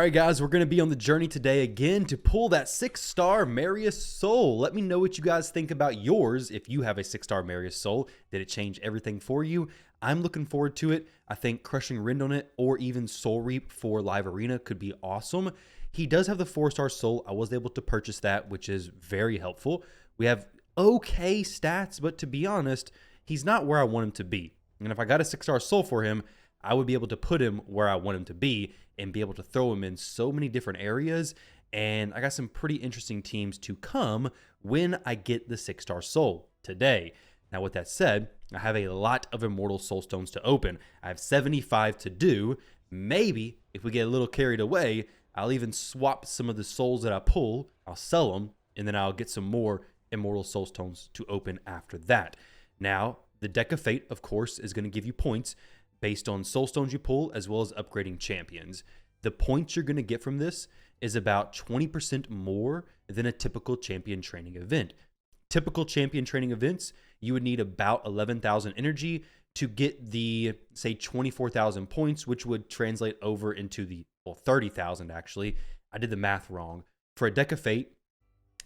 All right, guys, we're going to be on the journey today again to pull that 6-star Marius Soul. Let me know what you guys think about yours. If you have a 6-star Marius Soul, did it change everything for you? I'm looking forward to it. I think Crushing Rend on it or even Soul Reap for Live Arena could be awesome. He does have the 4-star Soul. I was able to purchase that, which is very helpful. We have okay stats, but to be honest, he's not where I want him to be. And if I got a 6-star Soul for him, I would be able to put him where I want him to be and be able to throw him in so many different areas. And I got some pretty interesting teams to come when I get the 6-star Soul today. Now, with that said, I have a lot of Immortal Soulstones to open. I have 75 to do. Maybe if we get a little carried away, I'll even swap some of the souls that I pull. I'll sell them, and then I'll get some more Immortal Soulstones to open after that. Now, the Deck of Fate, of course, is going to give you points based on Soulstones you pull, as well as upgrading champions. The points you're going to get from this is about 20% more than a typical champion training event. Typical champion training events, you would need about 11,000 energy to get the, say, 24,000 points, which would translate over into the, well, 30,000 actually. I did the math wrong. For a Deck of Fate,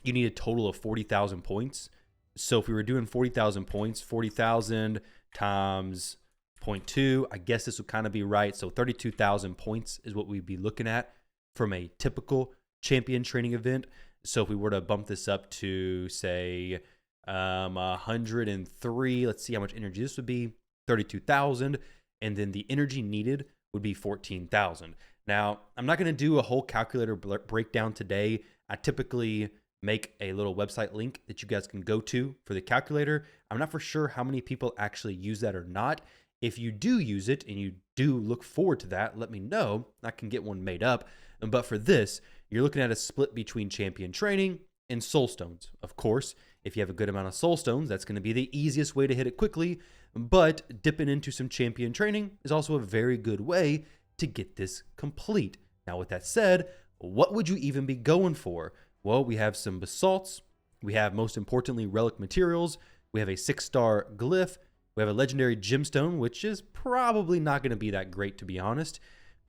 you need a total of 40,000 points. So if we were doing 40,000 points, 40,000 times 0.2, I guess this would kind of be right. So 32,000 points is what we'd be looking at from a typical champion training event. So if we were to bump this up to, say, 103, let's see how much energy this would be, 32,000. And then the energy needed would be 14,000. Now, I'm not going to do a whole calculator breakdown today. I typically make a little website link that you guys can go to for the calculator. I'm not for sure how many people actually use that or not. If you do use it and you do look forward to that, let me know. I can get one made up. But for this, you're looking at a split between champion training and Soulstones. Of course, if you have a good amount of Soulstones, that's going to be the easiest way to hit it quickly. But dipping into some champion training is also a very good way to get this complete. Now, with that said, what would you even be going for? Well, we have some basalts. We have, most importantly, relic materials. We have a 6-star glyph. We have a legendary gemstone, which is probably not going to be that great, to be honest.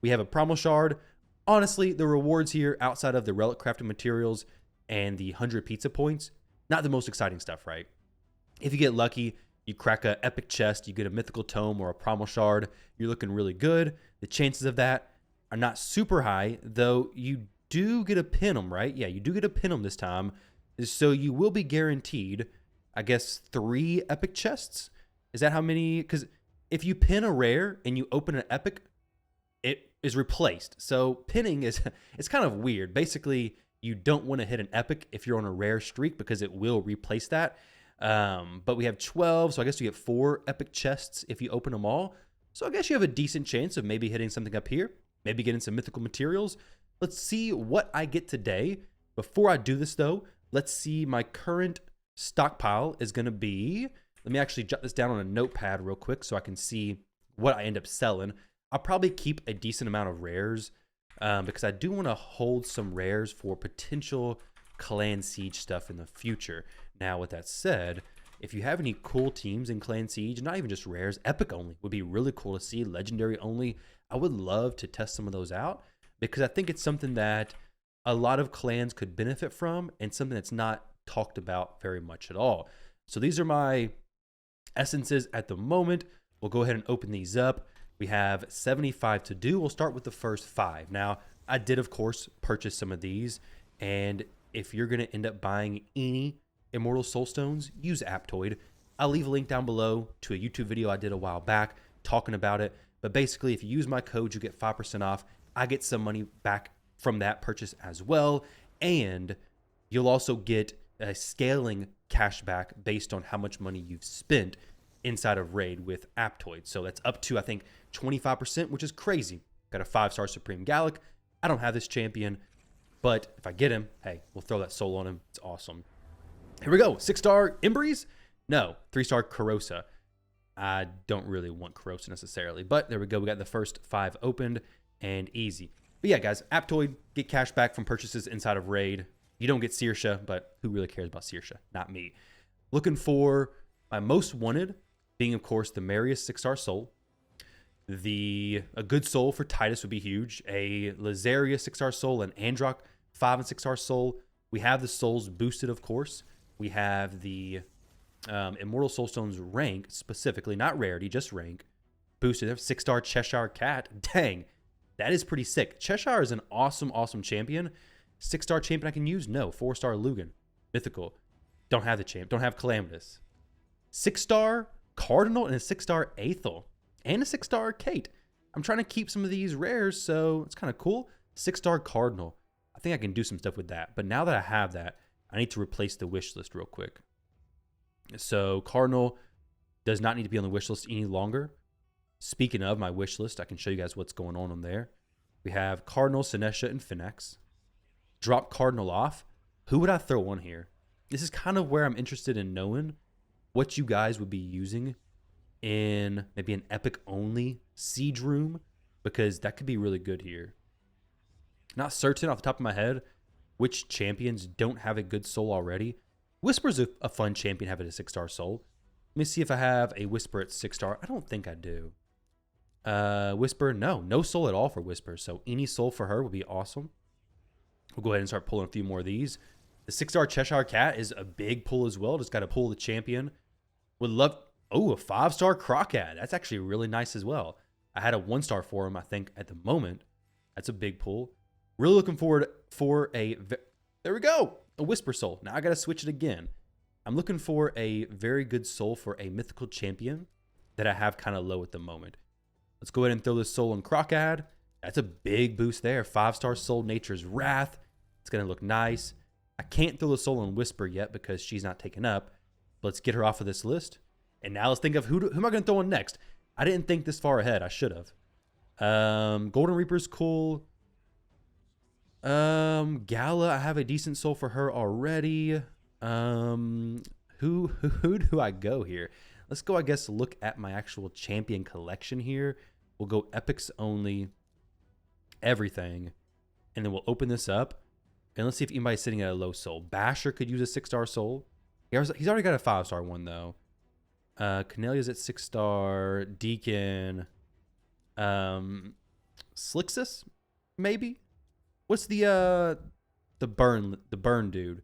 We have a primal shard. Honestly, the rewards here, outside of the relic crafting materials and the 100 pizza points, not the most exciting stuff, right? If you get lucky, you crack an epic chest, you get a mythical tome or a primal shard, you're looking really good. The chances of that are not super high, though you do get a pin 'em, right? Yeah, you do get a pin 'em this time. So you will be guaranteed, I guess, 3 epic chests. Is that how many? Because if you pin a rare and you open an epic, it is replaced. So pinning is, it's kind of weird. Basically, you don't want to hit an epic if you're on a rare streak because it will replace that. But we have 12, so I guess you get 4 epic chests if you open them all. So I guess you have a decent chance of maybe hitting something up here, maybe getting some mythical materials. Let's see what I get today. Before I do this though, let's see my current stockpile is going to be. Let me actually jot this down on a notepad real quick so I can see what I end up selling. I'll probably keep a decent amount of rares because I do want to hold some rares for potential Clan Siege stuff in the future. Now, with that said, if you have any cool teams in Clan Siege, not even just rares, epic only would be really cool to see, legendary only. I would love to test some of those out because I think it's something that a lot of clans could benefit from and something that's not talked about very much at all. So these are my essences at the moment. We'll go ahead and open these up. We have 75 to do. We'll start with the first 5. Now, I did, of course, purchase some of these. And if you're going to end up buying any Immortal Soulstones, use Aptoide. I'll leave a link down below to a YouTube video I did a while back talking about it. But basically, if you use my code, you get 5% off. I get some money back from that purchase as well. And you'll also get a scaling cashback based on how much money you've spent inside of Raid with Aptoide. So that's up to, I think, 25%, which is crazy. Got a 5-star Supreme Gallic. I don't have this champion, but if I get him, hey, we'll throw that soul on him. It's awesome. Here we go. 6-star Embreeze? No. 3-star Corrosa. I don't really want Corrosa necessarily, but there we go. We got the first 5 opened and easy. But yeah, guys, Aptoide, get cash back from purchases inside of Raid. You don't get Saoirse, but who really cares about Saoirse? Not me. Looking for my most wanted, being, of course, the Marius 6-star Soul. A good soul for Titus would be huge. A Lazaria 6-star soul, an Androck 5 and 6-star soul. We have the souls boosted, of course. We have the Immortal Soulstone's rank, specifically, not rarity, just rank. Boosted. 6-star Cheshire Cat. Dang, that is pretty sick. Cheshire is an awesome, awesome champion. 6-star champion I can use? No. 4-star Lugan. Mythical. Don't have the champ. Don't have Calamitous. 6-star Cardinal and a 6-star Aethel. And a 6-star Kate. I'm trying to keep some of these rares, so it's kind of cool. 6-star Cardinal. I think I can do some stuff with that. But now that I have that, I need to replace the wish list real quick. So Cardinal does not need to be on the wish list any longer. Speaking of my wish list, I can show you guys what's going on there. We have Cardinal, Sinesha, and Phoenix. Drop Cardinal off. Who would I throw on here? This is kind of where I'm interested in knowing what you guys would be using in maybe an epic only siege room, because that could be really good here. Not certain off the top of my head which champions don't have a good soul already. Whisper's a fun champion having a 6-star soul. Let me see if I have a Whisper at 6-star. I don't think I do. Whisper, no soul at all for Whisper. So any soul for her would be awesome. We'll go ahead and start pulling a few more of these. The 6-star Cheshire Cat is a big pull as well. Just got to pull the champion. Would love... Oh, a 5-star Crocat. That's actually really nice as well. I had a 1-star for him, I think, at the moment. That's a big pull. Really looking forward for a... There we go. A Whisper soul. Now I got to switch it again. I'm looking for a very good soul for a mythical champion that I have kind of low at the moment. Let's go ahead and throw this soul in Crocad. That's a big boost there. 5-star soul, Nature's Wrath. It's going to look nice. I can't throw the soul in Whisper yet because she's not taken up. Let's get her off of this list. And now let's think of who am I going to throw in next? I didn't think this far ahead. I should have. Golden Reaper's cool. Gala, I have a decent soul for her already. Who do I go here? Let's go, I guess, look at my actual champion collection here. We'll go epics only, everything, and then we'll open this up. And let's see if anybody's sitting at a low soul. Basher could use a 6-star soul. He's already got a 5-star one, though. Cornelia's at 6-star. Deacon. Slixus, maybe? What's the burn dude?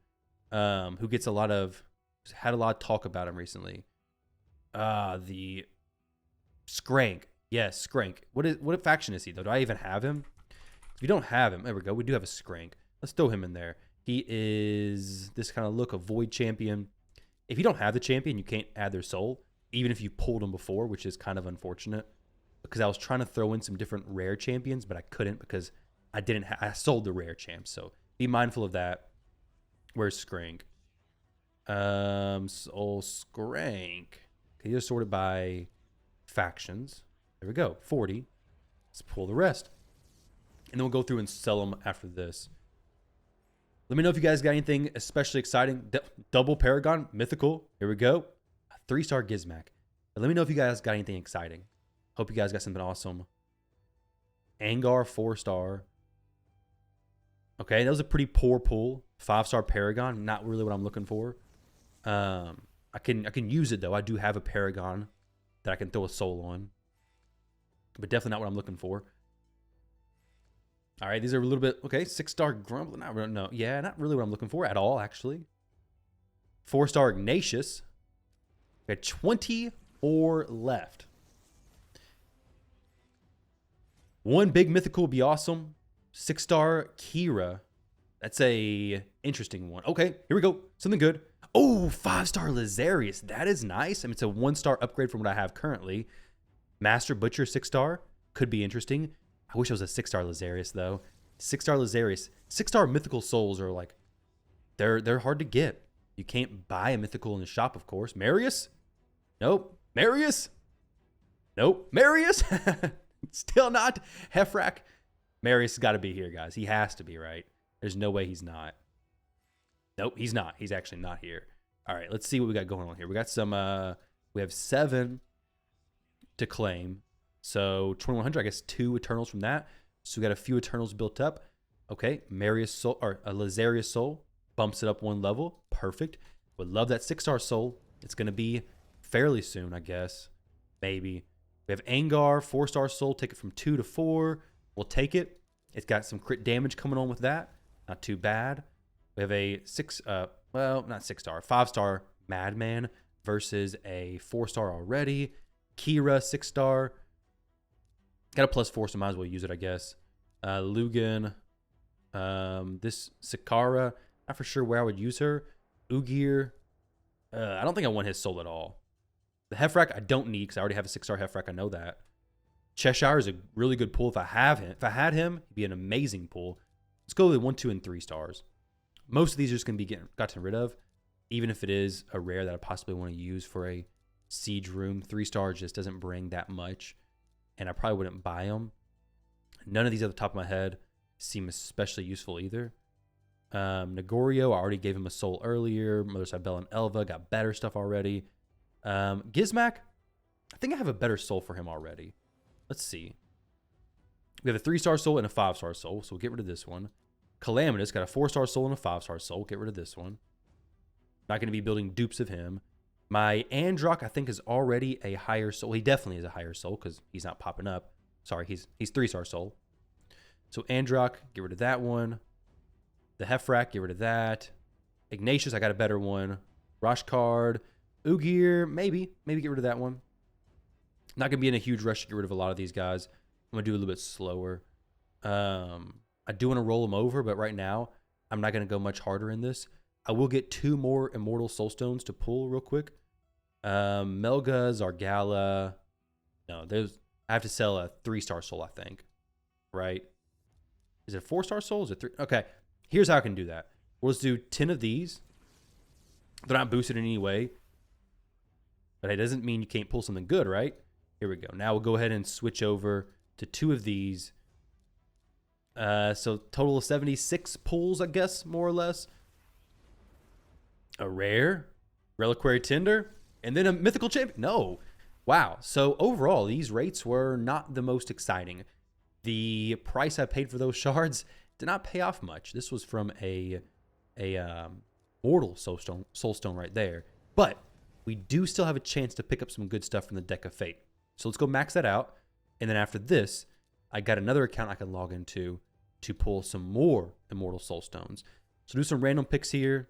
Who gets had a lot of talk about him recently. The Skrank. Yes, Skrank. What faction is he, though? Do I even have him? If you don't have him, there we go. We do have a Skrank. Let's throw him in there. He is this kind of look, a void champion. If you don't have the champion, you can't add their soul, even if you pulled them before, which is kind of unfortunate. Because I was trying to throw in some different rare champions, but I couldn't because I sold the rare champs. So be mindful of that. Where's Skrank? Soul Skrank. Okay, these are sorted by factions. There we go. 40. Let's pull the rest. And then we'll go through and sell them after this. Let me know if you guys got anything especially exciting. Double Paragon, mythical. Here we go. 3-star Gizmac. But let me know if you guys got anything exciting. Hope you guys got something awesome. Angar, 4-star. Okay, that was a pretty poor pull. 5-star Paragon, not really what I'm looking for. I can use it though. I do have a Paragon that I can throw a soul on, but definitely not what I'm looking for. All right, these are a little bit okay. 6-star Grumble, not really, no, yeah, not really what I'm looking for at all. Actually, 4-star Ignatius. We got 24 left. One big mythical would be awesome. 6-star Kira. That's a interesting one. Okay, here we go. Something good. Oh, 5-star Lazarius. That is nice. I mean, it's a 1-star upgrade from what I have currently. Master Butcher, 6-star. Could be interesting. I wish it was a 6-star Lazarius, though. 6-star Lazarius. 6-star mythical souls are like, they're hard to get. You can't buy a mythical in the shop, of course. Marius? Nope. Marius? Nope. Marius? Still not. Hefrak? Marius has got to be here, guys. He has to be, right? There's no way he's not. Nope, he's not. He's actually not here. All right, let's see what we got going on here. We got some, we have 7 to claim. So 2100, I guess 2 Eternals from that. So we got a few Eternals built up. Okay, Marius Soul, or a Lazarius Soul bumps it up 1 level. Perfect. Would love that 6-star Soul. It's going to be fairly soon, I guess. Maybe. We have Angar, 4-star soul, take it from 2 to 4. We'll take it. It's got some crit damage coming on with that. Not too bad. We have a 5-star, 5-star Madman versus a 4-star already. Kira, 6-star. Got a +4, so might as well use it, I guess. Lugan. This Sakara, not for sure where I would use her. Ugir. I don't think I want his soul at all. The Hefrak I don't need because I already have a 6-star Hefrak. I know that. Cheshire is a really good pull if I have him. If I had him, he'd be an amazing pull. Let's go with 1, 2, and 3 stars. Most of these are just going to be gotten rid of, even if it is a rare that I possibly want to use for a siege room. 3 stars just doesn't bring that much, and I probably wouldn't buy them. None of these at the top of my head seem especially useful either. Negorio, I already gave him a soul earlier. Mother Cybele and Elva got better stuff already. Gizmak, I think I have a better soul for him already. Let's see. We have a 3-star soul and a 5-star soul, so we'll get rid of this one. Calamitous got a 4-star soul and a 5-star soul. Get rid of this one. Not going to be building dupes of him. My Androck, I think, is already a higher soul. He definitely is a higher soul because he's not popping up. Sorry, he's 3-star soul. So Androck, get rid of that one. The Hefrak, get rid of that. Ignatius, I got a better one. Roshkard. Ugir, maybe get rid of that one. Not going to be in a huge rush to get rid of a lot of these guys. I'm going to do a little bit slower. I do want to roll them over, but right now, I'm not going to go much harder in this. I will get 2 more Immortal Soulstones to pull real quick. Melga, Zargala. No, I have to sell a 3-star soul, I think. Right? Is it a 4-star soul? Is it 3? Okay. Here's how I can do that. We'll just do 10 of these. They're not boosted in any way. But it doesn't mean you can't pull something good, right? Here we go. Now we'll go ahead and switch over to 2 of these. So total of 76 pulls, I guess, more or less. A rare, Reliquary Tinder, and then a mythical champion. No. Wow. So overall, these rates were not the most exciting. The price I paid for those shards did not pay off much. This was from a mortal soulstone right there. But we do still have a chance to pick up some good stuff from the Deck of Fate. So let's go max that out. And then after this, I got another account I can log into to pull some more Immortal Soulstones. So do some random picks here.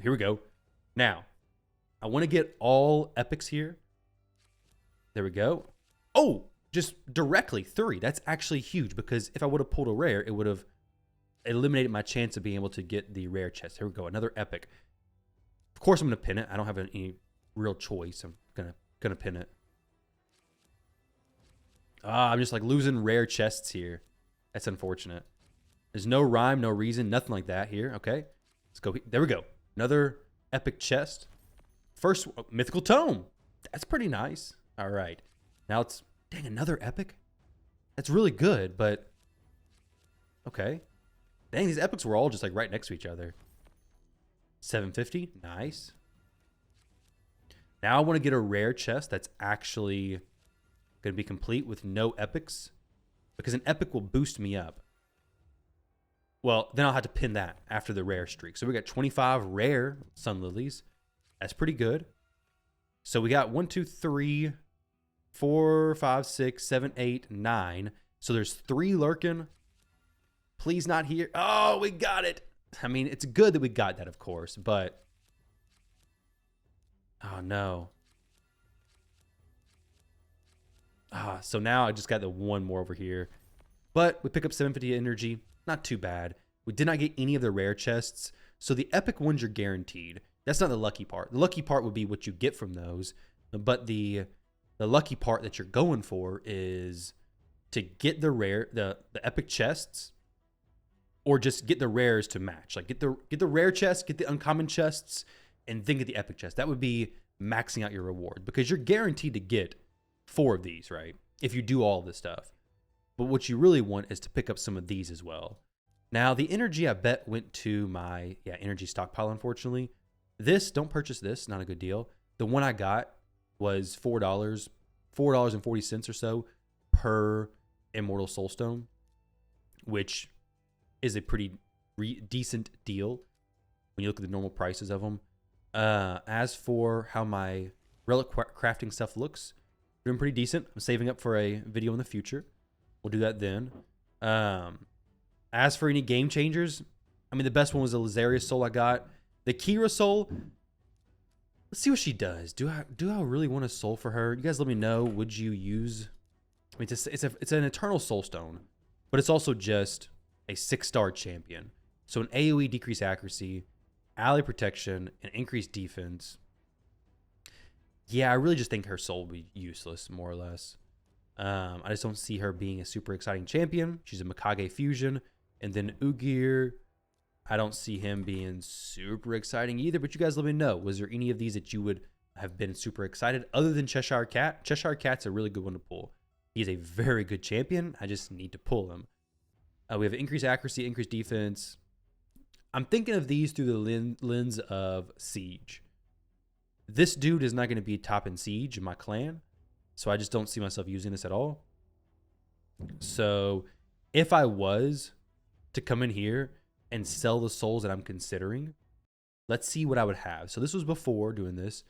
Here we go. Now, I want to get all epics here. There we go. Oh, just directly 3. That's actually huge because if I would have pulled a rare, it would have eliminated my chance of being able to get the rare chest. Here we go. Another epic. Of course, I'm going to pin it. I don't have any real choice. I'm gonna pin it. I'm just like losing rare chests here. That's unfortunate. There's no rhyme, no reason, nothing like that here. Okay, let's go. There we go. Another epic chest. First, mythical tome. That's pretty nice. All right. Now it's, dang, another epic. That's really good, but okay. Dang, these epics were all just like right next to each other. 750. Nice. Now I want to get a rare chest that's actually going to be complete with no epics, because an epic will boost me up. Well, then I'll have to pin that after the rare streak. So we got 25 rare Sun Lilies. That's pretty good. So we got 1, 2, 3, 4, 5, 6, 7, 8, 9. So there's 3 lurking. Please not here. Oh, we got it. I mean, it's good that we got that, of course, but oh no. So now I just got the 1 more over here. But we pick up 750 energy. Not too bad. We did not get any of the rare chests. So the epic ones are guaranteed. That's not the lucky part. The lucky part would be what you get from those. But the lucky part that you're going for is to get the rare, the epic chests, or just get the rares to match. Like get the rare chests, get the uncommon chests, and then get the epic chest. That would be maxing out your reward, because you're guaranteed to get 4 of these, right? If you do all this stuff. But what you really want is to pick up some of these as well. Now, the energy, I bet, went to my energy stockpile, unfortunately. This, don't purchase this, not a good deal. The one I got was $4.40 or so per Immortal Soulstone, which is a pretty decent deal when you look at the normal prices of them. As for how my relic crafting stuff looks, Doing pretty decent. I'm saving up for a video in the future. We'll do that then. As for any game changers, I mean, the best one was the Lazarius Soul I got. The Kira Soul, let's see what she does. Do I really want a soul for her? You guys let me know. Would you use... I mean, it's an Eternal Soulstone, but it's also just a 6-star champion. So an AoE decrease accuracy, ally protection, and increased defense. Yeah, I really just think her soul will be useless, more or less. I just don't see her being a super exciting champion. She's a Mikage fusion. And then Ugir, I don't see him being super exciting either, but you guys let me know. Was there any of these that you would have been super excited other than Cheshire Cat? Cheshire Cat's a really good one to pull. He's a very good champion. I just need to pull him. We have increased accuracy, increased defense. I'm thinking of these through the lens of Siege. This dude is not going to be top in Siege in my clan, so I just don't see myself using this at all. So if I was to come in here and sell the souls that I'm considering, let's see what I would have. So this was before doing this.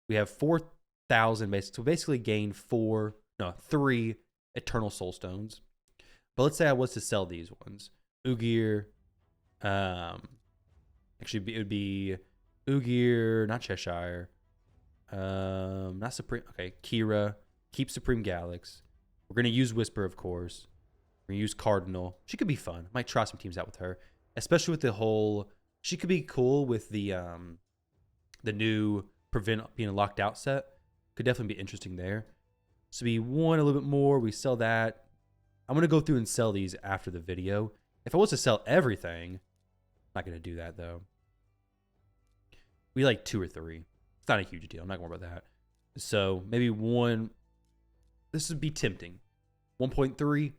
We have 4,000 basic. So basically gain 3 Eternal Soulstones. But let's say I was to sell these ones. Ugir, actually it would be Ugir, not Cheshire, not Supreme. Okay, Kira, keep Supreme Galax. We're gonna use Whisper, of course. We're gonna use Cardinal. She could be fun. Might try some teams out with her, especially with the whole. She could be cool with the new prevent being locked out set. Could definitely be interesting there. So we won a little bit more. We sell that. I'm going to go through and sell these after the video. If I was to sell everything, I'm not going to do that, though. We like 2 or 3. It's not a huge deal. I'm not going to worry about that. So maybe 1. This would be tempting. 1.3,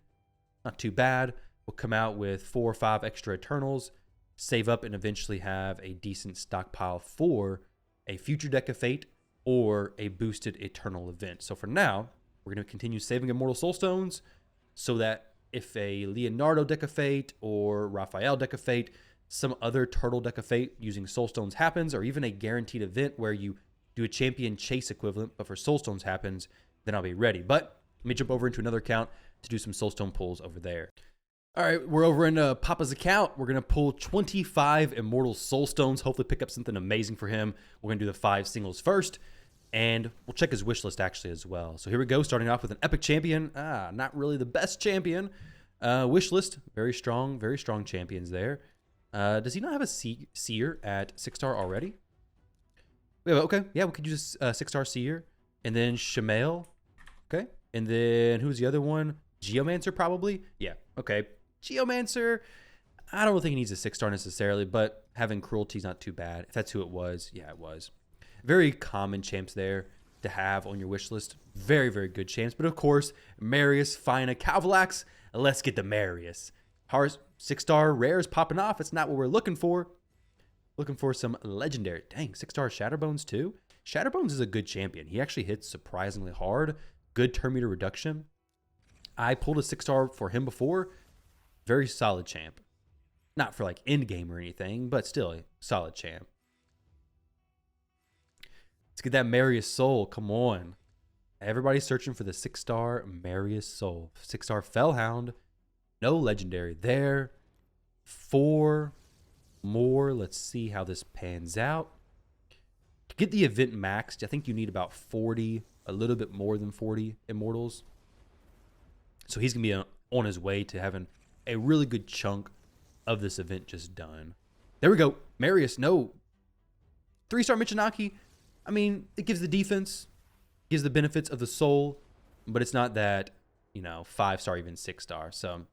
not too bad. We'll come out with 4 or 5 extra Eternals, save up, and eventually have a decent stockpile for a future Deck of Fate or a boosted Eternal event. So for now, we're going to continue saving Immortal Soulstones so that if a Leonardo Deck of Fate or Raphael Deck of Fate, some other Turtle Deck of Fate using Soulstones happens, or even a guaranteed event where you do a champion chase equivalent, but for Soulstones happens, then I'll be ready. But let me jump over into another account to do some Soulstone pulls over there. All right, we're over in Papa's account. We're going to pull 25 Immortal Soulstones, hopefully pick up something amazing for him. We're going to do the 5 singles first, and we'll check his wish list actually as well. So here we go, starting off with an epic champion. Not really the best champion. Wish list, very strong champions there. Does he not have a seer at 6-star already? Okay, yeah, we could use a 6-star seer. And then Shamael, okay. And then who's the other one? Geomancer probably? Yeah, okay. Geomancer, I don't think he needs a 6-star necessarily, but having Cruelty is not too bad. If that's who it was, yeah, it was. Very common champs there to have on your wish list. Very, very good champs. But of course, Marius, Fina, Calvalax. Let's get the Marius. 6-star rares popping off. It's not what we're looking for. Looking for some legendary. Dang, 6-star Shatterbones too. Shatterbones is a good champion. He actually hits surprisingly hard. Good turn meter reduction. I pulled a 6-star for him before. Very solid champ. Not for like end game or anything, but still a solid champ. Let's get that Marius Soul. Come on. Everybody's searching for the 6-star Marius Soul. 6-star Fellhound. No legendary there. 4 more. Let's see how this pans out. To get the event maxed, I think you need about 40, a little bit more than 40 Immortals. So he's going to be on his way to having a really good chunk of this event just done. There we go. Marius, no. 3-star Michinaki. I mean, it gives the defense, gives the benefits of the soul, but it's not that, 5-star, even 6-star. So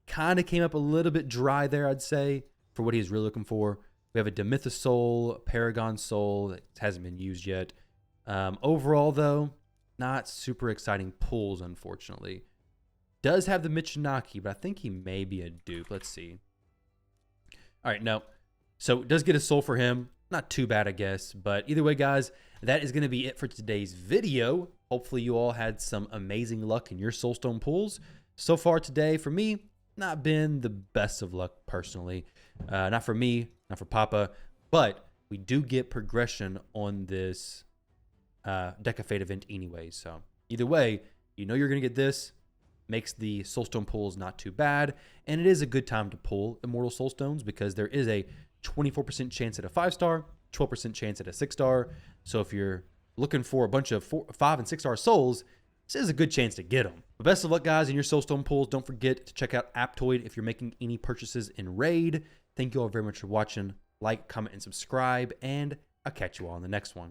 kind of came up a little bit dry there, I'd say, for what he's really looking for. We have a Demythos Soul, a Paragon Soul that hasn't been used yet. Overall, though, not super exciting pulls, unfortunately. Does have the Michinaki, but I think he may be a dupe. Let's see. All right, no. So does get a soul for him. Not too bad, I guess. But either way, guys, that is going to be it for today's video. Hopefully you all had some amazing luck in your Soulstone pulls. So far today, for me, not been the best of luck personally. Not for me, not for Papa. But we do get progression on this Deck of Fate event anyway. So Either way, you know you're going to get this. Makes the Soulstone pulls not too bad. And it is a good time to pull Immortal Soulstones because there is a 24% chance at a 5-star, 12% chance at a 6-star. So if you're looking for a bunch of 5 and 6-star souls, this is a good chance to get them. But best of luck, guys, in your Soulstone pulls. Don't forget to check out Aptoide if you're making any purchases in Raid. Thank you all very much for watching. Like, comment, and subscribe, and I'll catch you all on the next one.